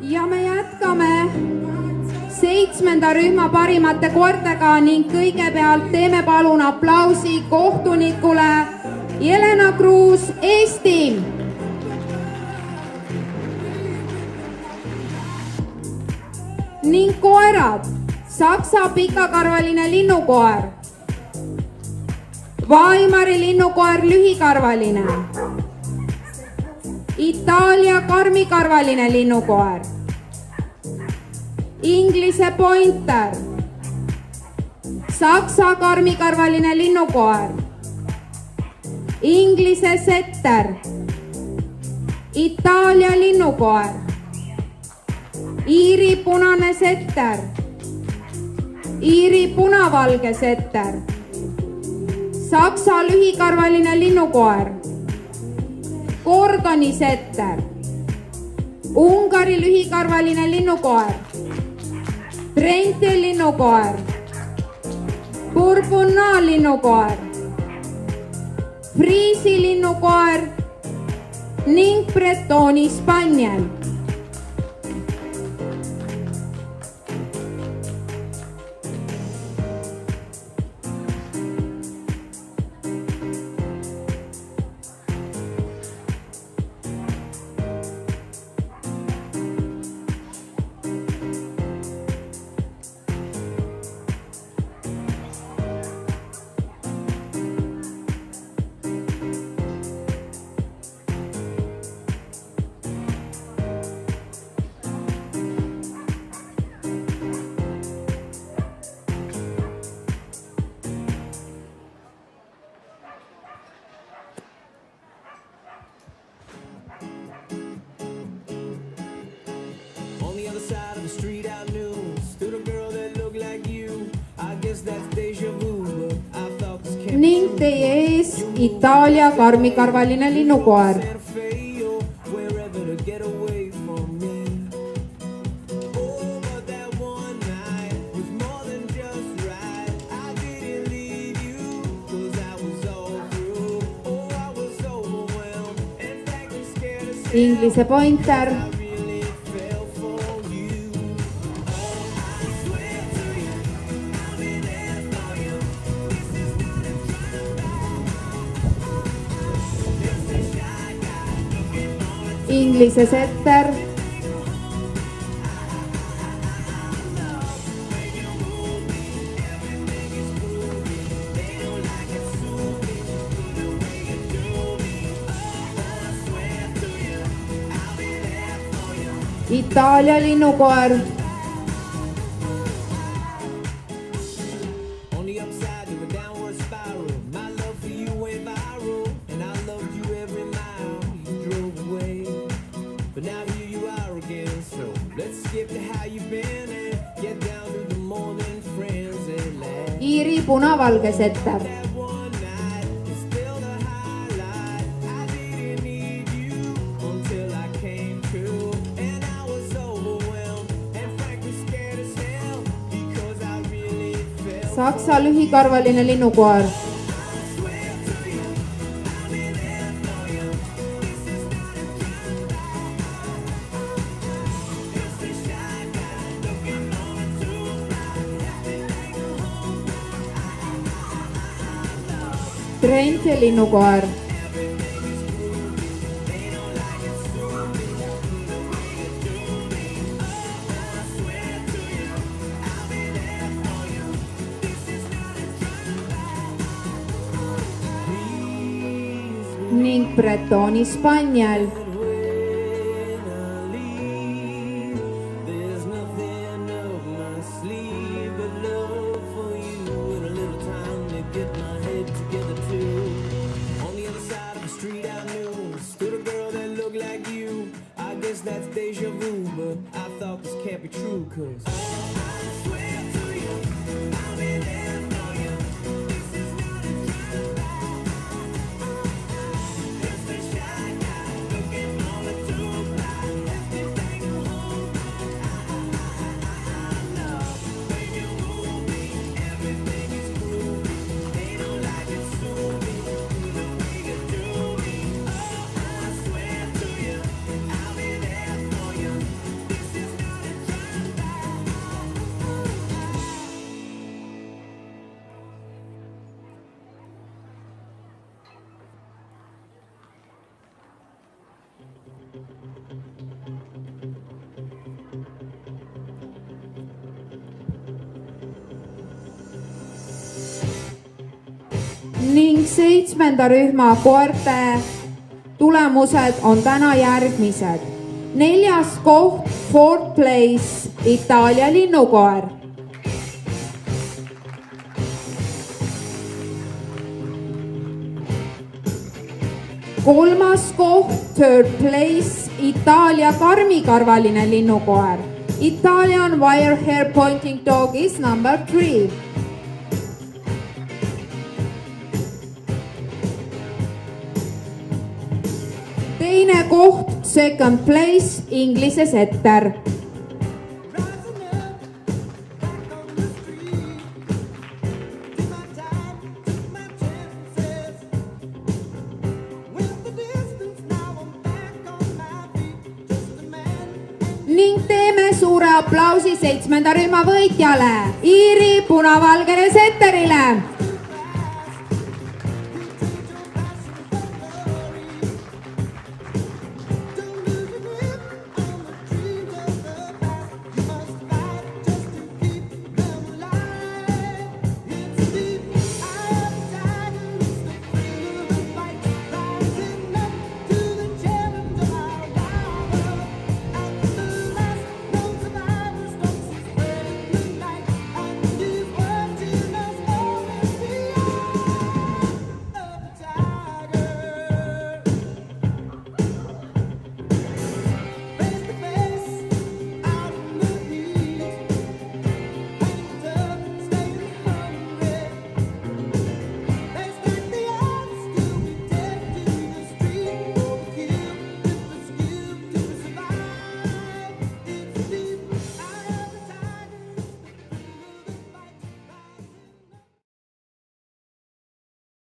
ja me jätkame 7. rühma parimate koertega ning kõigepealt teeme palun aplausi kohtunikule Jelena Kruus, Eesti. Ning koerad: Saksa pikakarvaline linnukoer, Weimari linnukoer lühikarvaline, Itaalia karmikarvaline linnukoer, Inglise pointer, Saksa karmikarvaline linnukoer, Inglise setter, Itaalia linnukoer, Iiri punane setter, Iiri punavalge setter, Saksa lühikarvaline linnukoer, Gordoni setter, Ungari lühikarvaline linnukoer, Trenti linnukoer, Bourbonnais linnukoer, Friisi linnukoer ning Bretoni spaniel. Ning teie ees Itaalia karmikarvaline linnukoer. Inglise pointer, Inglise setter, Itaalia linnukoer, Iiri punavalge setter, Saksa lühikarvaline linnukoer, Trenti linnukoer, ning Bretoni spaniel. ning 7. rühma koerte tulemused on täna järgmised. 4. koht, 4th place, Itaalia linnukoer. 3. koht, 3rd place, Itaalia karmikarvaline linnukoer. Italian wire hair pointing dog is number 3. 2. koht, 2nd place, Inglise setter. 'ning teeme suure aplausi 7. rühma võitjale, Iiri punavalgele setterile.